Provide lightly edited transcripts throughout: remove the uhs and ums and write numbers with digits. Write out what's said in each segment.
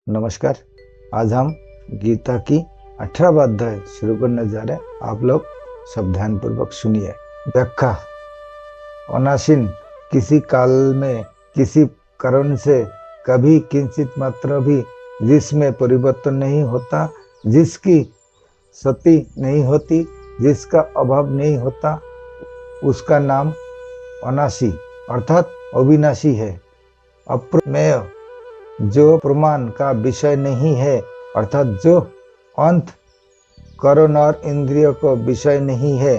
नमस्कार। आज हम गीता की 18वां अध्याय शुरू करने जा रहे हैं। आप लोग सब ध्यान पूर्वक सुनिए। व्याख्या। अनासीन किसी काल में किसी कारण से कभी किंचित मात्र भी जिसमें परिवर्तन नहीं होता, जिसकी सती नहीं होती, जिसका अभाव नहीं होता, उसका नाम अनासी अर्थात अविनाशी है। अप्रमेय जो प्रमाण का विषय नहीं है अर्थात जो अंत करण और इंद्रिय को विषय नहीं है,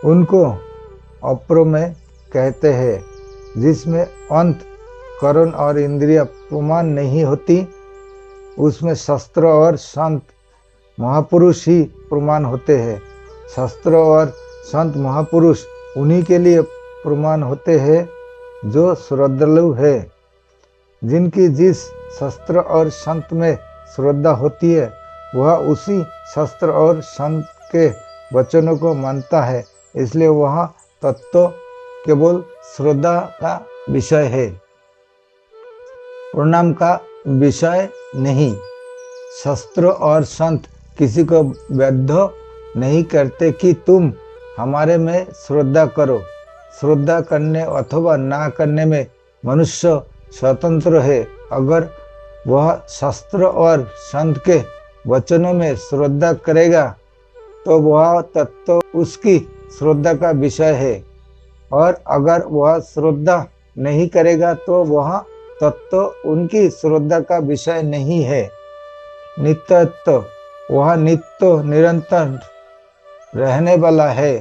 उनको अप्रमेय कहते हैं। जिसमें अंत करण और इंद्रिय प्रमाण नहीं होती, उसमें शास्त्र और संत महापुरुष ही प्रमाण होते हैं। शास्त्र और संत महापुरुष उन्हीं के लिए प्रमाण होते हैं जो श्रद्धालु है, जिनकी जिस शास्त्र और संत में श्रद्धा होती है वह उसी शास्त्र और संत के वचनों को मानता है, इसलिए वह तत्व केवल श्रद्धा का विषय है, प्रणाम का विषय नहीं। शास्त्र और संत किसी को बाध्य नहीं करते कि तुम हमारे में श्रद्धा करो। श्रद्धा करने अथवा ना करने में मनुष्य स्वतंत्र है। अगर वह शास्त्र और संत के वचनों में श्रद्धा करेगा तो वह तत्व उसकी श्रद्धा का विषय है, और अगर वह श्रद्धा नहीं करेगा तो वह तत्व उनकी श्रद्धा का विषय नहीं है। नित्यत्व, वह नित्य निरंतर रहने वाला है।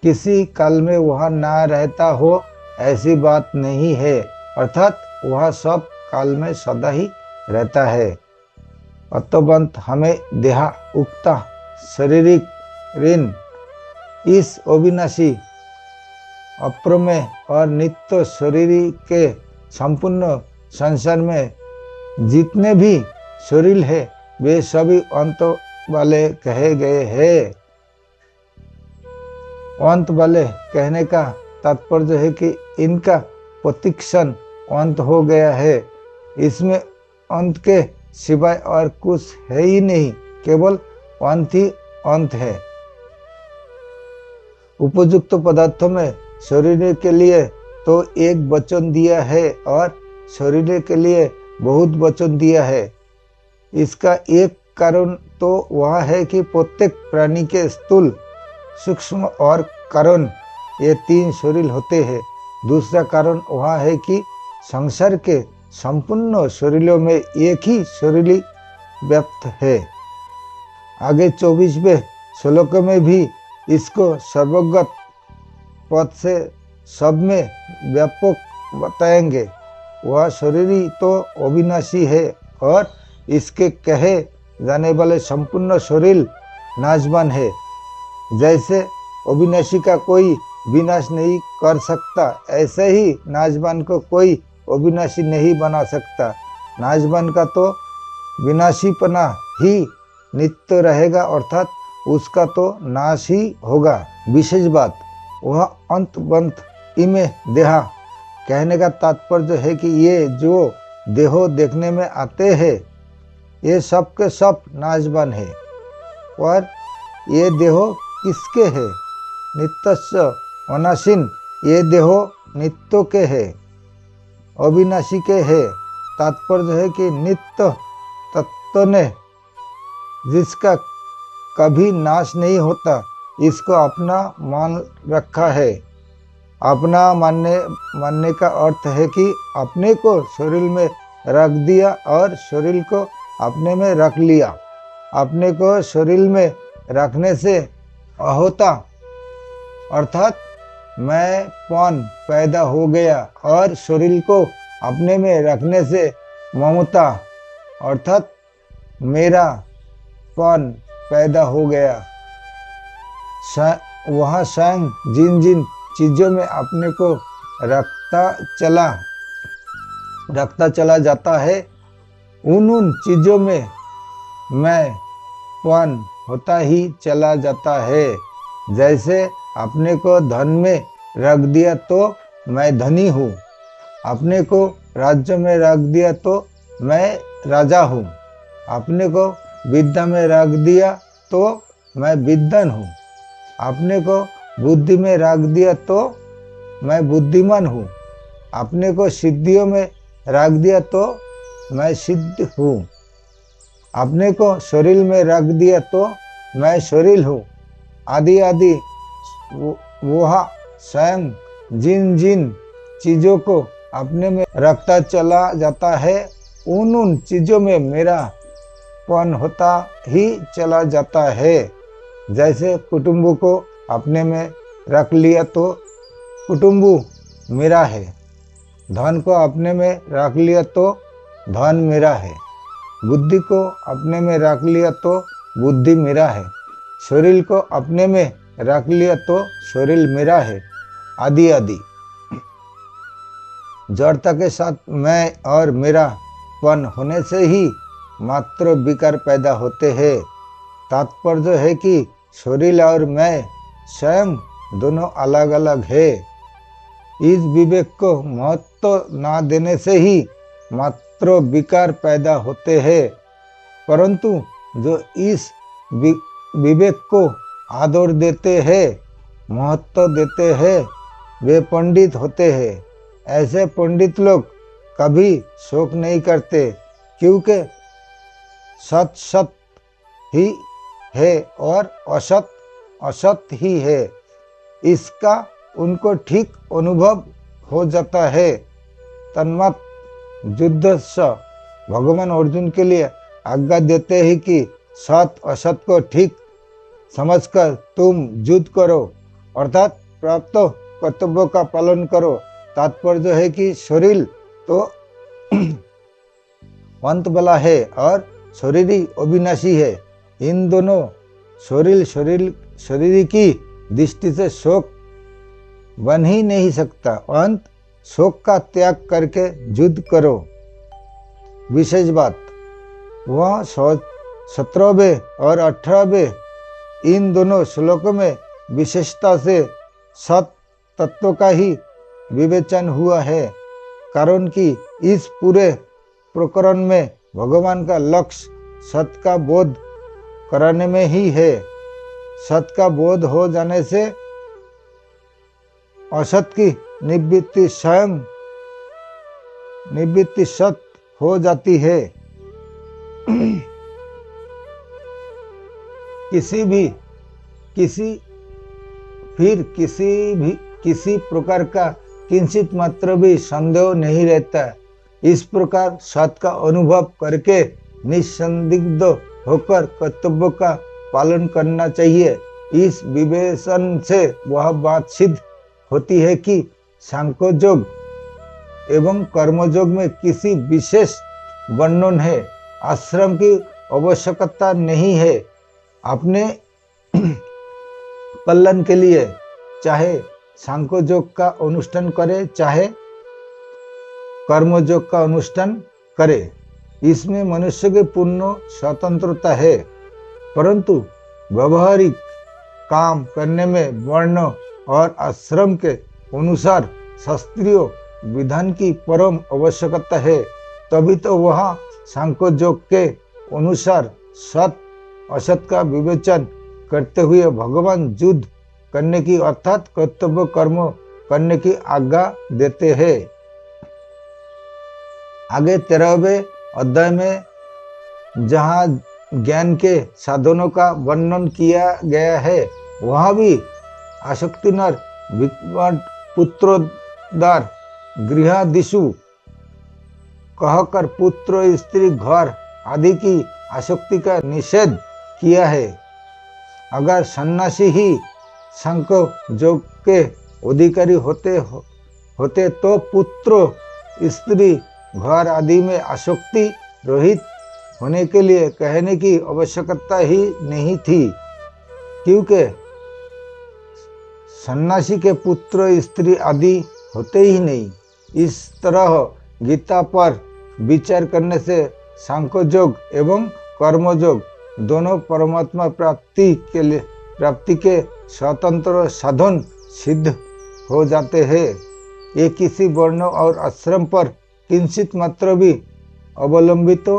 किसी काल में वह ना रहता हो ऐसी बात नहीं है, अर्थात वह सब काल में सदा ही रहता है। अतोबंत हमें देहा उक्ता शारीरिक ऋण इस अविनाशी अप्रमेय और नित्य शरीर के संपूर्ण संसार में जितने भी शरीर है वे सभी अंत वाले कहे गए हैं। अंत वाले कहने का तात्पर्य है कि इनका प्रतिक्षण अंत हो गया है। इसमें अंत के सिवाय और कुछ है ही नहीं, केवल अंत ही अंत है। उपयुक्त पदार्थों में शरीर के लिए तो एक वचन दिया है और शरीर के लिए बहुत वचन दिया है। इसका एक कारण तो वह है कि प्रत्येक प्राणी के स्थूल, सूक्ष्म और कारण ये तीन शरीर होते हैं। दूसरा कारण वह है कि संसार के संपूर्ण शरीरों में एक ही शरीर व्याप्त है। आगे 24वें श्लोक में भी इसको सर्वगत पद से सब में व्यापक बताएंगे। वह शरीर तो अविनाशी है और इसके कहे जाने वाले संपूर्ण शरीर नाशवान है। जैसे अविनाशी का कोई विनाश नहीं कर सकता, ऐसे ही नाशवान को कोई अविनाशी नहीं बना सकता। नाशवान का तो विनाशीपना ही नित्य रहेगा, अर्थात उसका तो नाश ही होगा। विशेष बात, वह अंत बंत इमे देहा कहने का तात्पर्य है कि ये जो देहो देखने में आते हैं ये सब के सब नाशवान है। और ये देहो किसके है? नित्यस्य अनासीन, ये देहो नित्य के है, अविनाशी के है। तात्पर्य है कि नित्य तत्व ने जिसका कभी नाश नहीं होता, इसको अपना मान रखा है। अपना मानने का अर्थ है कि अपने को शरीर में रख दिया और शरीर को अपने में रख लिया। अपने को शरीर में रखने से अहोता अर्थात मैंपन पैदा हो गया, और शरीर को अपने में रखने से ममता अर्थात मेरापन पैदा हो गया। वह स्वयं जिन जिन चीजों में अपने को रखता चला जाता है, उन चीजों में मैंपन होता ही चला जाता है। जैसे अपने को धन में रख दिया तो मैं धनी हूँ, अपने को राज्य में रख दिया तो मैं राजा हूँ। अपने को विद्या में रख दिया तो मैं विद्वान हूँ। अपने को बुद्धि में रख दिया तो मैं बुद्धिमान हूँ। अपने को सिद्धियों में रख दिया तो मैं सिद्ध हूँ। अपने को शरीर में रख दिया तो मैं शरीर हूँ। आदि आदि वह स्वयं जिन जिन चीजों को अपने में रखता चला जाता है, उन चीजों में मेरा पन होता ही चला जाता है। जैसे कुटुंब को अपने में रख लिया तो कुटुंब मेरा है। धन को अपने में रख लिया तो धन मेरा है। बुद्धि को अपने में रख लिया तो बुद्धि मेरा है। शरीर को अपने में रख लिया तो शरीर मेरा है। आदि आदि जड़ता के साथ मैं और मेरा पन होने से ही मात्र विकार पैदा होते हैं। तात्पर्य है कि शरीर और मैं स्वयं दोनों अलग अलग है। इस विवेक को महत्व ना देने से ही मात्र विकार पैदा होते हैं। परंतु जो इस विवेक को आदर देते हैं, महत्व देते हैं, वे पंडित होते हैं। ऐसे पंडित लोग कभी शोक नहीं करते, क्योंकि सत सत ही है और असत असत ही है, इसका उनको ठीक अनुभव हो जाता है। तन्मत युद्ध से भगवान अर्जुन के लिए आज्ञा देते हैं कि सत असत को ठीक समझकर तुम युद्ध करो, अर्थात प्राप्त कर्तव्यों का पालन करो। तात्पर्य है कि शरीर तो अंत वाला है और शरीर ही अविनाशी है। इन दोनों शरीर की दृष्टि से शोक बन ही नहीं सकता। अंत शोक का त्याग करके युद्ध करो। विशेष बात, वह 17वें और 18वें इन दोनों श्लोकों में विशेषता से सत तत्व का ही विवेचन हुआ है, कारण कि इस पूरे प्रकरण में भगवान का लक्ष्य सत का बोध कराने में ही है। सत का बोध हो जाने से असत की निवृत्ति स्वयं निवृत्ति सत हो जाती है। किसी प्रकार का किंचित मात्र भी संदेह नहीं रहता। इस प्रकार सत का अनुभव करके निसंदिग्ध होकर कर्तव्य का पालन करना चाहिए। इस विवेचन से वह बात सिद्ध होती है कि सांख्ययोग एवं कर्मयोग में किसी विशेष वर्णन है, आश्रम की आवश्यकता नहीं है। अपने कल्याण के लिए चाहे सांख्ययोग का अनुष्ठान करे, चाहे कर्मयोग का अनुष्ठान करे, इसमें मनुष्य की पूर्ण स्वतंत्रता है। परंतु व्यवहारिक काम करने में वर्ण और आश्रम के अनुसार शास्त्रीय विधान की परम आवश्यकता है। तभी तो वह सांख्ययोग के अनुसार सत असत का विवेचन करते हुए भगवान युद्ध करने की अर्थात कर्तव्य कर्म करने की आज्ञा देते हैं। आगे 13वें अध्याय में जहाँ ज्ञान के साधनों का वर्णन किया गया है, वहाँ भी आसक्ति नर पुत्रोद्धार गृहादिषु कहकर पुत्र स्त्री घर आदि की आसक्ति का निषेध किया है। अगर सन्यासी ही सांख्य योग के अधिकारी होते तो पुत्र स्त्री घर आदि में आसक्ति रहित होने के लिए कहने की आवश्यकता ही नहीं थी, क्योंकि सन्यासी के पुत्र स्त्री आदि होते ही नहीं। इस तरह गीता पर विचार करने से सांख्ययोग एवं कर्मयोग दोनों परमात्मा प्राप्ति के स्वतंत्र साधन सिद्ध हो जाते हैं। ये किसी वर्ण और आश्रम पर किंचित मात्र भी अवलंबित तो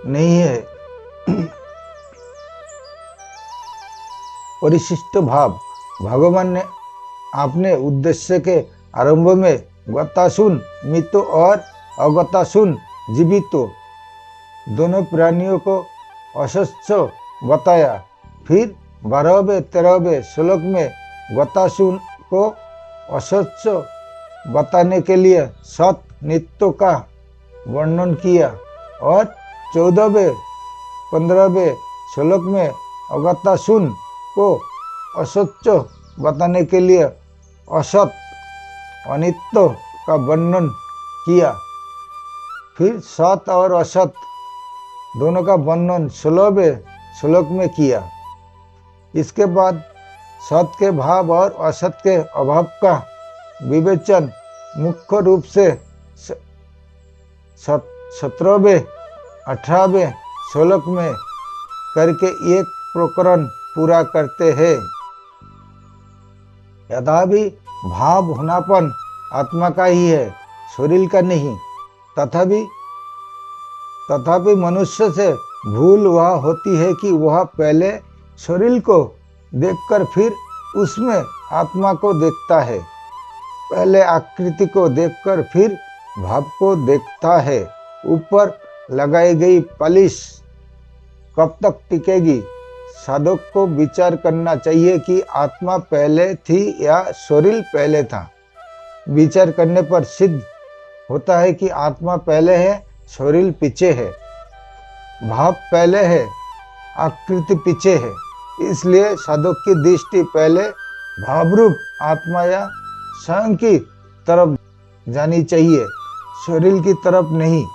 नहीं है। परिशिष्ट भाव, भगवान ने आपने उद्देश्य के आरंभ में गतासुन मितो और अगतासुन जीवितो दोनों प्राणियों को असत्य बताया। फिर 12वें 13वें श्लोक में गतासुन को असत्य बताने के लिए सत नित्य का वर्णन किया और 14वें 15वें श्लोक में अगतासुन को असत्य बताने के लिए असत अनित्य का वर्णन किया। फिर सत और असत दोनों का वर्णन 16वें श्लोक में किया। इसके बाद सत के भाव और असत के अभाव का विवेचन मुख्य रूप से 17वें 18वें श्लोक में करके एक प्रकरण पूरा करते हैं। यद्यपि भाव होनापन आत्मा का ही है, शरीर का नहीं। तथापि मनुष्य से भूल वह होती है कि वह पहले शरीर को देखकर फिर उसमें आत्मा को देखता है, पहले आकृति को देखकर फिर भाव को देखता है। ऊपर लगाई गई पालिश कब तक टिकेगी? साधक को विचार करना चाहिए कि आत्मा पहले थी या शरीर पहले था। विचार करने पर सिद्ध होता है कि आत्मा पहले है, शरीर पीछे है, भाव पहले है, आकृति पीछे है। इसलिए साधक की दृष्टि पहले भावरूप आत्मा या स्वयं की तरफ जानी चाहिए, शरीर की तरफ नहीं।